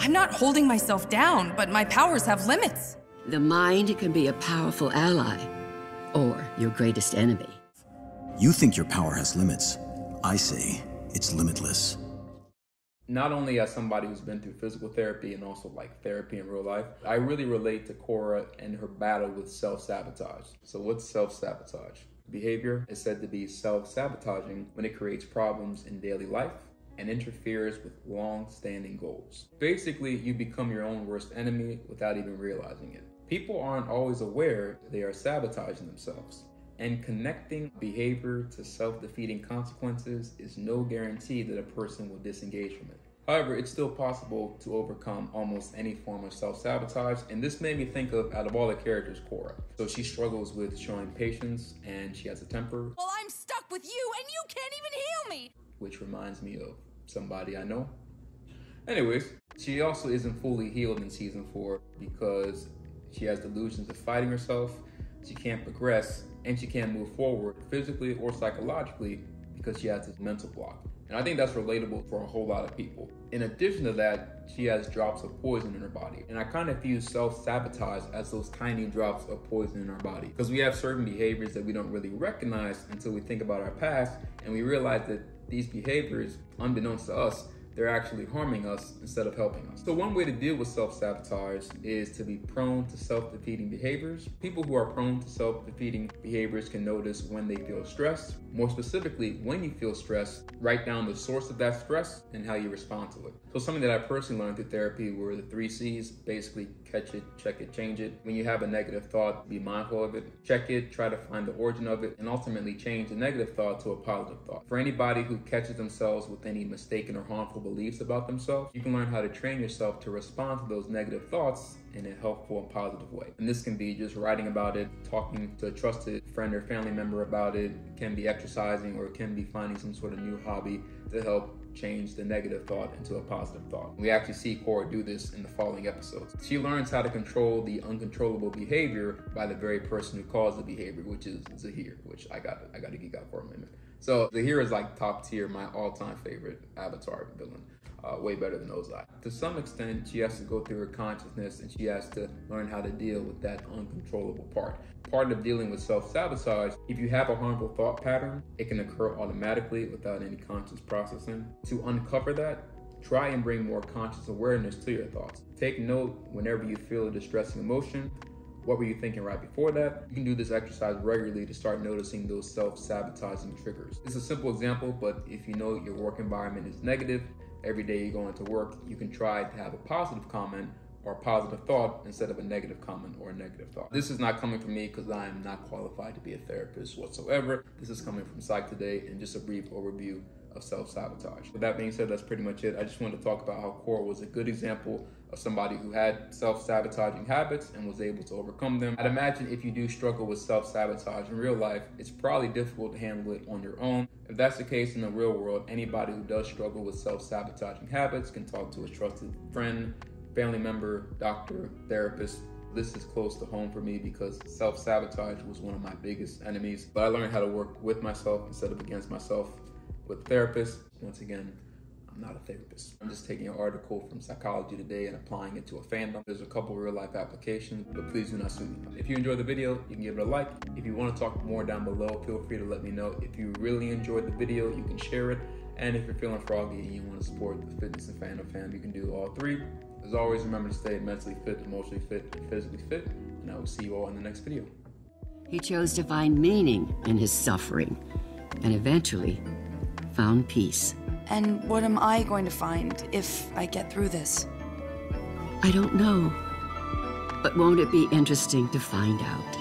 I'm not holding myself down, but my powers have limits. The mind can be a powerful ally, or your greatest enemy. You think your power has limits. I say it's limitless. Not only as somebody who's been through physical therapy and also like therapy in real life, I really relate to Korra and her battle with self-sabotage. So what's self-sabotage? Behavior is said to be self-sabotaging when it creates problems in daily life and interferes with long-standing goals. Basically, you become your own worst enemy without even realizing it. People aren't always aware they are sabotaging themselves. And connecting behavior to self-defeating consequences is no guarantee that a person will disengage from it. However, it's still possible to overcome almost any form of self-sabotage, and this made me think of, out of all the characters, Korra. So she struggles with showing patience, and she has a temper. Well, I'm stuck with you, and you can't even heal me! Which reminds me of somebody I know. Anyways, she also isn't fully healed in season 4 because she has delusions of fighting herself, she can't progress, and she can't move forward physically or psychologically because she has this mental block. And I think that's relatable for a whole lot of people. In addition to that, she has drops of poison in her body. And I kind of view self-sabotage as those tiny drops of poison in our body. Because we have certain behaviors that we don't really recognize until we think about our past and we realize that these behaviors, unbeknownst to us, they're actually harming us instead of helping us. So one way to deal with self-sabotage is to be prone to self-defeating behaviors. People who are prone to self-defeating behaviors can notice when they feel stressed. More specifically, when you feel stressed, write down the source of that stress and how you respond to it. So something that I personally learned through therapy were the 3 C's, basically catch it, check it, change it. When you have a negative thought, be mindful of it, check it, try to find the origin of it, and ultimately change the negative thought to a positive thought. For anybody who catches themselves with any mistaken or harmful beliefs about themselves, you can learn how to train yourself to respond to those negative thoughts in a helpful and positive way. And this can be just writing about it, talking to a trusted friend or family member about it, it can be exercising, or it can be finding some sort of new hobby to help change the negative thought into a positive thought. We actually see Korra do this in the following episodes. She learns how to control the uncontrollable behavior by the very person who caused the behavior, which is Zahir, which I got to geek out for a minute. So Zahir is like top tier, my all-time favorite Avatar villain. Way better than Ozai. To some extent, she has to go through her consciousness and she has to learn how to deal with that uncontrollable part. Part of dealing with self-sabotage, if you have a harmful thought pattern, it can occur automatically without any conscious processing. To uncover that, try and bring more conscious awareness to your thoughts. Take note whenever you feel a distressing emotion. What were you thinking right before that? You can do this exercise regularly to start noticing those self-sabotaging triggers. It's a simple example, but if you know your work environment is negative, every day you go into work, you can try to have a positive comment or a positive thought instead of a negative comment or a negative thought. This is not coming from me because I am not qualified to be a therapist whatsoever. This is coming from Psych Today and just a brief overview of self-sabotage. With that being said, that's pretty much it. I just wanted to talk about how Korra was a good example of somebody who had self-sabotaging habits and was able to overcome them. I'd imagine if you do struggle with self-sabotage in real life, it's probably difficult to handle it on your own. If that's the case in the real world, anybody who does struggle with self-sabotaging habits can talk to a trusted friend, family member, doctor, therapist. This is close to home for me because self-sabotage was one of my biggest enemies, but I learned how to work with myself instead of against myself. With therapists, once again, I'm not a therapist. I'm just taking an article from Psychology Today and applying it to a fandom. There's a couple real life applications, but please do not sue me. If you enjoyed the video, you can give it a like. If you want to talk more down below, feel free to let me know. If you really enjoyed the video, you can share it. And if you're feeling froggy and you want to support the fitness and fandom fam, you can do all 3. As always, remember to stay mentally fit, emotionally fit, and physically fit. And I will see you all in the next video. He chose to find meaning in his suffering and eventually found peace. And what am I going to find if I get through this? I don't know, but won't it be interesting to find out?